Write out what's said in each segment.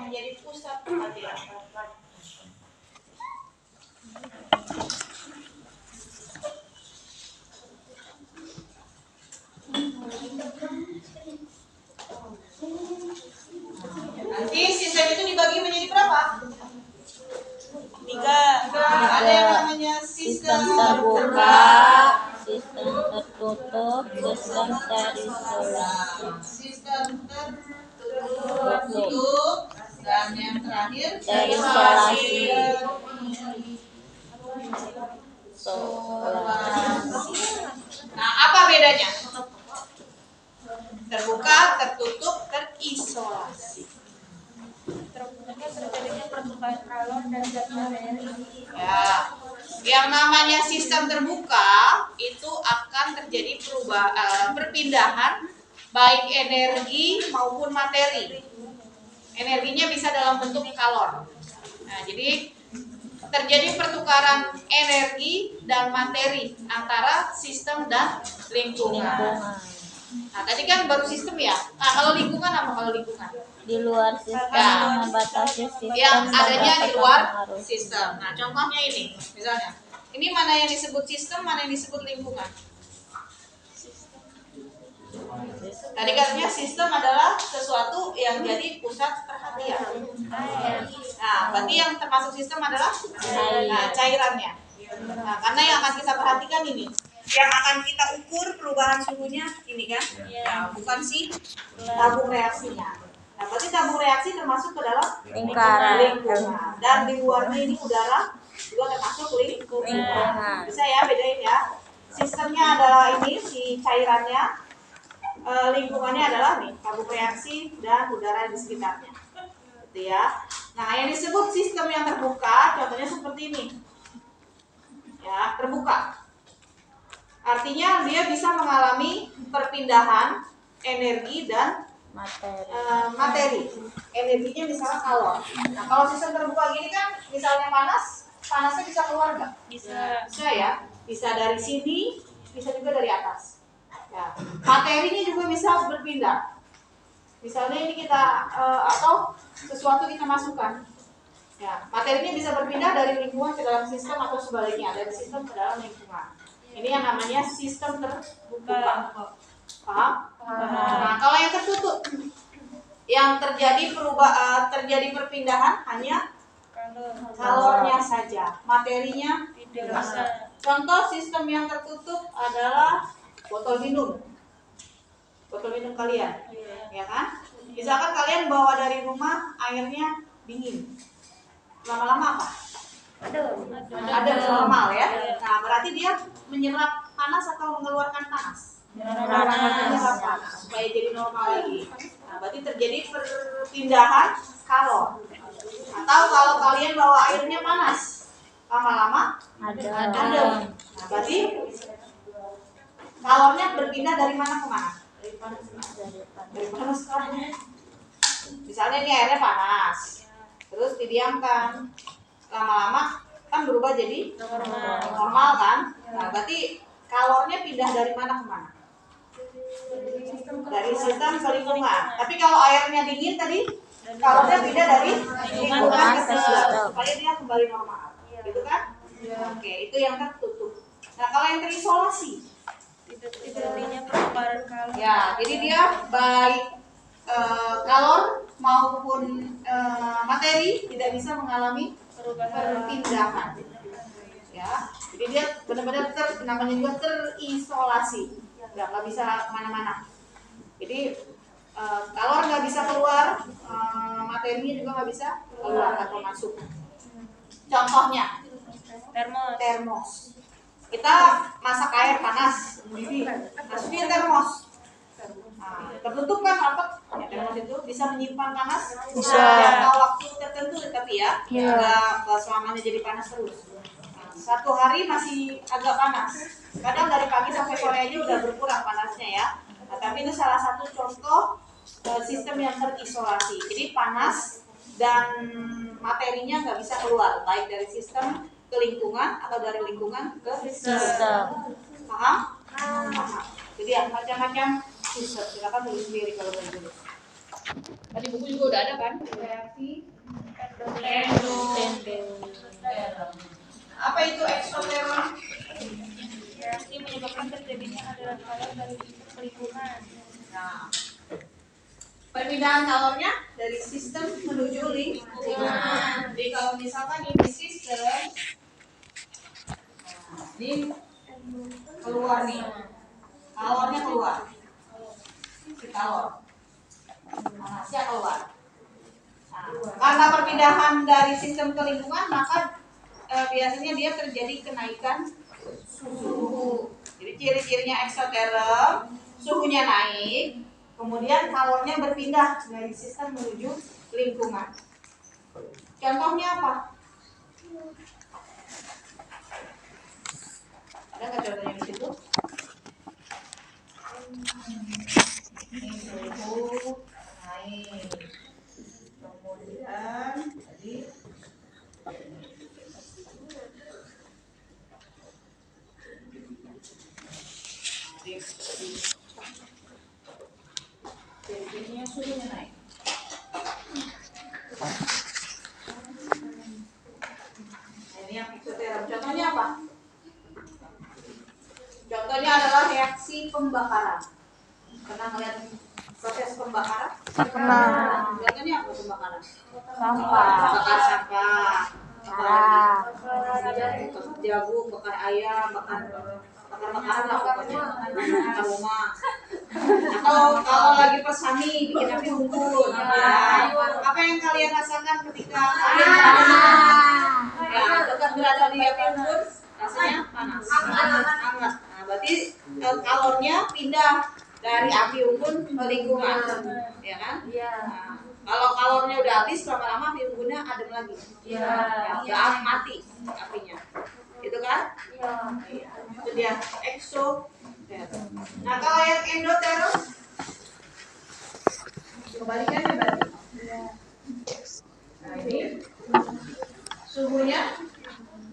menjadi pusat perhatian. Nanti sistem itu dibagi menjadi berapa? Tiga. Ada yang namanya sistem terbuka, sistem tertutup, sistem terisolasi. Sistem tertutup dan yang terakhir Terisolasi. Nah, apa bedanya? Terbuka, tertutup, terisolasi. Terbuka terjadinya pertukaran kalor dan zat materi. Ya, yang namanya sistem terbuka itu akan terjadi perpindahan baik energi maupun materi. Energinya bisa dalam bentuk kalor. Nah, jadi terjadi pertukaran energi dan materi antara sistem dan lingkungan. Nah, tadi kan baru sistem ya. Nah, kalau lingkungan apa kalau lingkungan? Di luar sistem Ya. membatasi sistem Yang dan adanya di dapat luar mempengaruhi. sistem. Nah, contohnya ini, misalnya, ini mana yang disebut sistem, mana yang disebut lingkungan? Tadi katanya sistem adalah sesuatu yang jadi pusat perhatian. Nah, berarti yang termasuk sistem adalah cairannya. Nah, karena yang akan kita perhatikan ini, yang akan kita ukur perubahan suhunya ini kan, ya, bukan si tabung reaksinya. Nah, berarti tabung reaksi termasuk ke dalam Lingkaran. dan di luarnya ini udara juga termasuk lingkungan. Bisa ya bedain ya. Sistemnya adalah ini si cairannya, lingkungannya adalah nih tabung reaksi dan udara di sekitarnya. Gitu ya. Nah, yang disebut sistem yang terbuka contohnya seperti ini. Ya, terbuka. Artinya dia bisa mengalami perpindahan energi dan materi. Energinya misalnya kalor. Nah, kalau sistem terbuka gini kan, misalnya panasnya bisa keluar nggak? Bisa. Bisa ya. Bisa dari sini, bisa juga dari atas. Ya. Materinya juga bisa berpindah. Misalnya ini kita atau sesuatu kita masukkan. Ya, materinya bisa berpindah dari lingkungan ke dalam sistem atau sebaliknya, dari sistem ke dalam lingkungan. Ini yang namanya sistem terbuka. Paham? Nah, kalau yang tertutup, yang terjadi terjadi perpindahan hanya kalornya saja, materinya Tidak bisa. Contoh sistem yang tertutup adalah botol minum kalian, ya kan? Misalkan kalian bawa dari rumah airnya dingin, lama-lama apa? Ada normal ya. Nah, berarti dia menyerap panas atau mengeluarkan panas? Menyerap panas supaya jadi normal lagi. Nah, berarti terjadi perpindahan kalor. Atau kalau kalian bawa airnya panas, lama-lama adem. Nah, berarti kalornya berpindah dari mana ke mana? Dari panas ke adem. Misalnya ini airnya panas, terus didiamkan, lama-lama kan berubah jadi normal kan? Nah, berarti kalornya pindah dari mana ke mana? Dari sistem ke lingkungan. Tapi kalau airnya dingin tadi, kalornya pindah dari lingkungan ke sistem supaya dia kembali normal, gitu kan? Oke, itu yang tertutup. Nah, kalau yang terisolasi, Terjadinya pertukaran kalor. ya, jadi dia baik kalor maupun materi tidak bisa mengalami perpindahan. Ya, jadi dia benar-benar namanya juga terisolasi, nggak bisa kemana-mana. Jadi kalor nggak bisa keluar, materinya juga nggak bisa keluar atau masuk. Contohnya termos. Kita masak air panas, masukin termos. Nah, tertutup kan rapat, ya, termos itu bisa menyimpan panas jangka waktu tertentu, tapi ya nggak selamanya jadi panas terus. Nah, satu hari masih agak panas, kadang dari pagi sampai sore aja udah berkurang panasnya ya. Nah, tapi itu salah satu contoh sistem yang terisolasi. Jadi panas dan materinya nggak bisa keluar, baik dari sistem ke lingkungan atau dari lingkungan ke sistem. Paham? Jadi ya macam-macam sistem. Silakan tulis sendiri kalau mau tulis. Tadi buku juga udah ada kan? Reaksi perpindahan kalornya dari sistem menuju lingkungan. Jadi kalau misalkan ini sistem, nah, ini keluar nih, kalornya keluar, si kalor, panasnya keluar. Nah, karena perpindahan dari sistem ke lingkungan, maka biasanya dia terjadi kenaikan suhu. Jadi ciri-cirinya eksoterm, suhunya naik, kemudian kalornya berpindah dari sistem menuju lingkungan. Contohnya apa? Ada nggak contohnya di situ? Ini suhu naik, kemudian tadi jadinya suhunya naik. Nah, ini yang eksoterm. Contohnya apa? Contohnya adalah reaksi pembakaran. Pernah melihat proses pembakaran? Pernah. Contohnya apa pembakaran? Sampah. Bakar sampah, Parah. bakar jagung, bakar ayam, bakar-bakaran lah pokoknya, bakar rumah. Atau kalau lagi persami bikin api unggun, ya. Apa yang kalian rasakan ketika kalian dekat berada di api unggun? Rasanya panas, hangat. Nah, berarti kalornya pindah dari api unggun ke lingkungan, ya kan? Nah, kalau kalornya udah habis, lama-lama api unggunnya adem lagi. Udah mati apinya. Itu kan? Iya. Itu dia eksoterm. Nah, kalau yang endoterm kebalikannya berarti. Nah, ini suhunya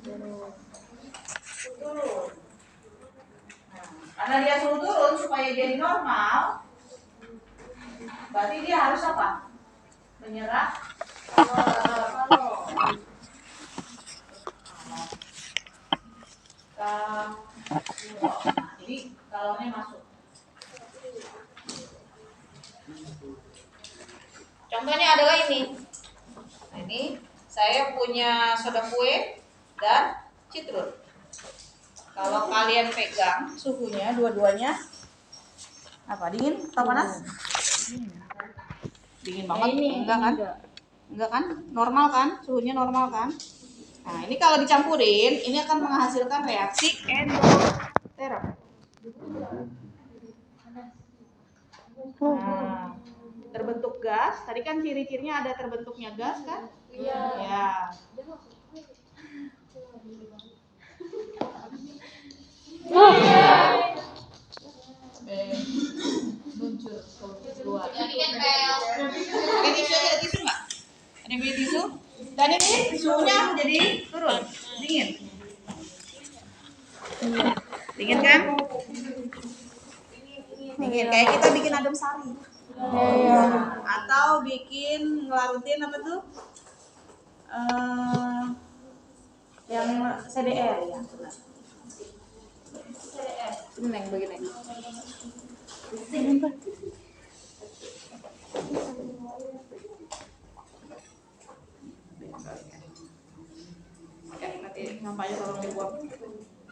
turun. Nah, karena dia suhu turun supaya jadi normal, berarti dia harus apa? Menyerap kalor. Nah, jadi kalornya masuk. Contohnya adalah ini. Nah, ini saya punya soda kue dan citrun. Kalau kalian pegang suhunya dua-duanya apa? Dingin atau panas? Dingin banget. Enggak kan? Enggak kan? Normal kan? Suhunya normal kan? Nah, ini kalau dicampurin, ini akan menghasilkan reaksi endoterm. Nah, terbentuk gas. Tadi kan ciri-cirinya ada terbentuknya gas kan? Iya. Ya. Muncul keluar. Pakai tisu aja, ada tisu nggak? Ada yang beli tisu? Dan ini suhunya jadi turun, dingin. Dingin kan? Dingin kayak kita bikin adem sari. Atau bikin ngelarutin apa tuh? Yang CDR ya. Ini neng begini. Oke, nanti sampahnya tolong dibuang.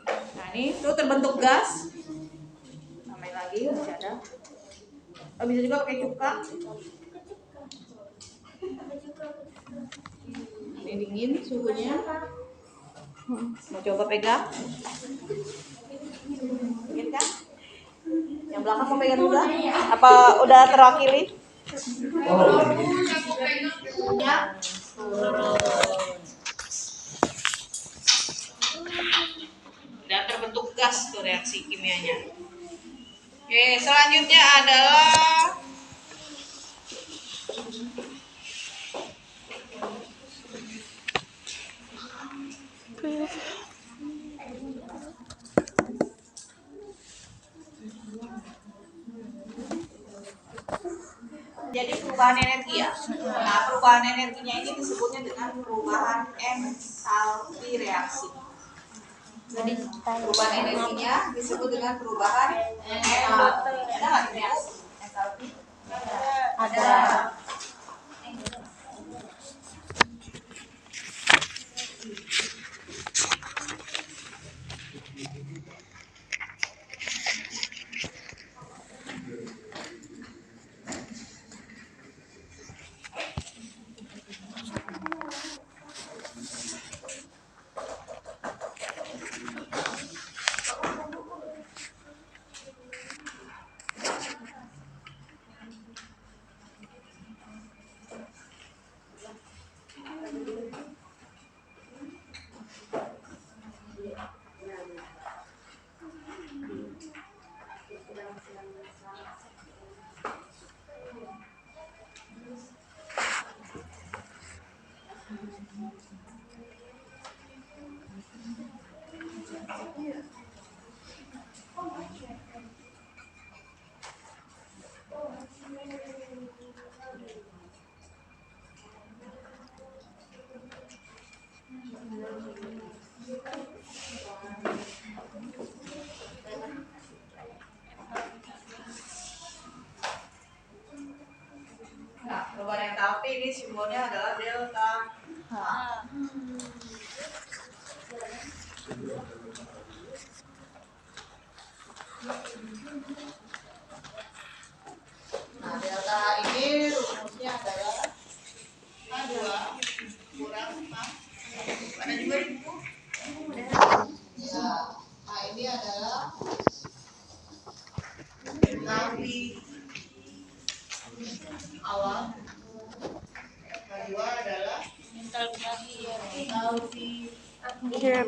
Nah, ini tuh terbentuk gas. Tambahin lagi, masih ada. Oh, bisa juga pakai cuka. Ini dingin suhunya. Mau coba pegang? Dingin kan? Yang belakang mau pegang juga? Apa udah terwakili? Ya. Dan terbentuk gas tuh reaksi kimianya. Oke, selanjutnya adalah jadi perubahan energi ya. Nah, perubahan energinya ini disebutnya dengan perubahan enthalpi reaksi. Jadi perubahan energinya disebut dengan perubahan enthalpi. Ada nggak di buku enthalpi? Ada. Nah, perubahan entalpi ini simbolnya adalah delta H. Nah, delta H ini rumusnya adalah H2 kurang H. Ada juga di buku? Ya, H ini adalah entalpi awal. H2 adalah entalpi Akhir.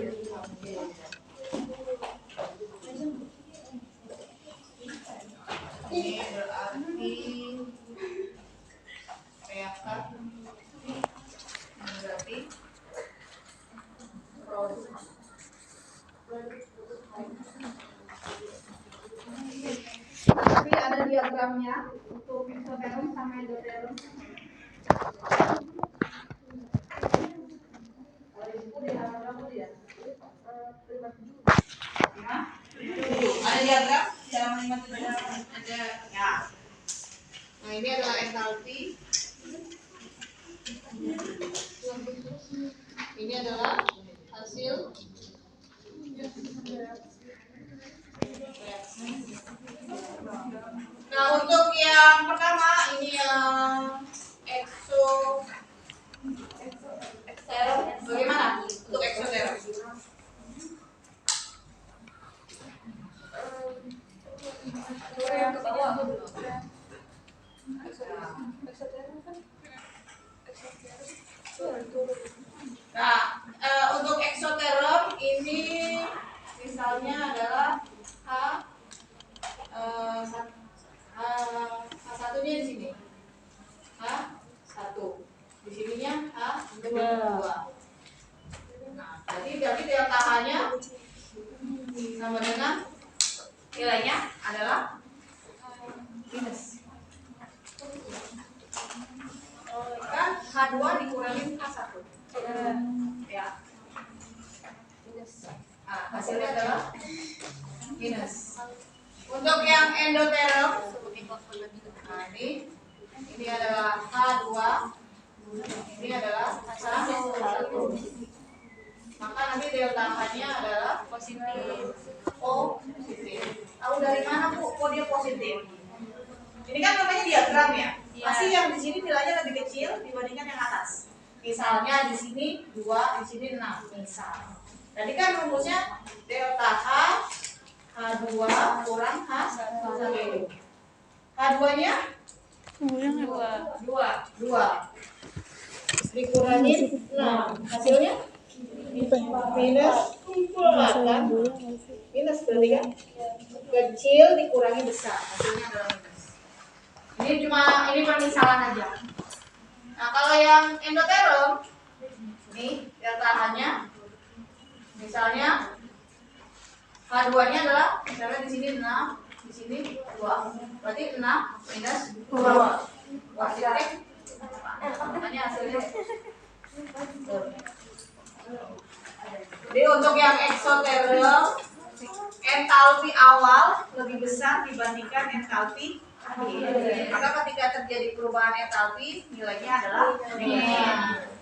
ini berarti reaktan. Ini berarti produk. Tapi ada diagramnya untuk isoterum sama endoterum. Ada diagram cara menikmati ada ya. Nah, ini adalah entalpi. Ini adalah hasil reaksi. Nah, untuk yang pertama ini yang eksoterum. Bagaimana untuk eksoterum? Yang ke bawah. Nah, untuk eksoterum ini misalnya adalah H1-nya di sini. H1. Di sininya H2. Nah, berarti delta H-nya sama dengan nilainya adalah minus. Kan H2 dikurangin H1. Ya. Nah, hasilnya adalah minus. Untuk yang endoterum, nah ini adalah H2, ini adalah H1. Maka nanti delta H-nya adalah positif. Tahu dari mana Bu? Kok dia positif? Ini kan namanya diagram ya. Pasti yang di sini nilainya lebih kecil dibandingkan yang atas. Misalnya di sini 2, di sini 6 misal. Tadi kan rumusnya delta H H2 kurang H1. H2-nya 2 dikurangin 6. Hasilnya minus 8. Minus berarti kan? Kecil dikurangi besar. Hasilnya adalah minus. Ini permisalan aja. Nah, kalau yang endoterum ini delta H-nya misalnya H2-nya adalah misalnya di sini 6, di sini 2. Berarti 6 minus 2. Positif. Makanya hasilnya. Jadi untuk yang eksoterum entalpi awal lebih besar dibandingkan entalpi Maka ketika terjadi perubahan entalpi, nilainya adalah min.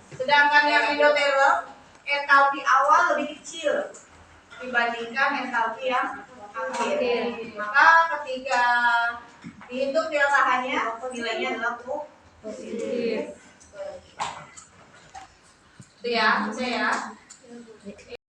Sedangkan yang endoterm, entalpi awal lebih kecil dibandingkan entalpi yang akhir. Maka ketika dihitung delta-nya, nilainya adalah positif. Itu ya, saya ya.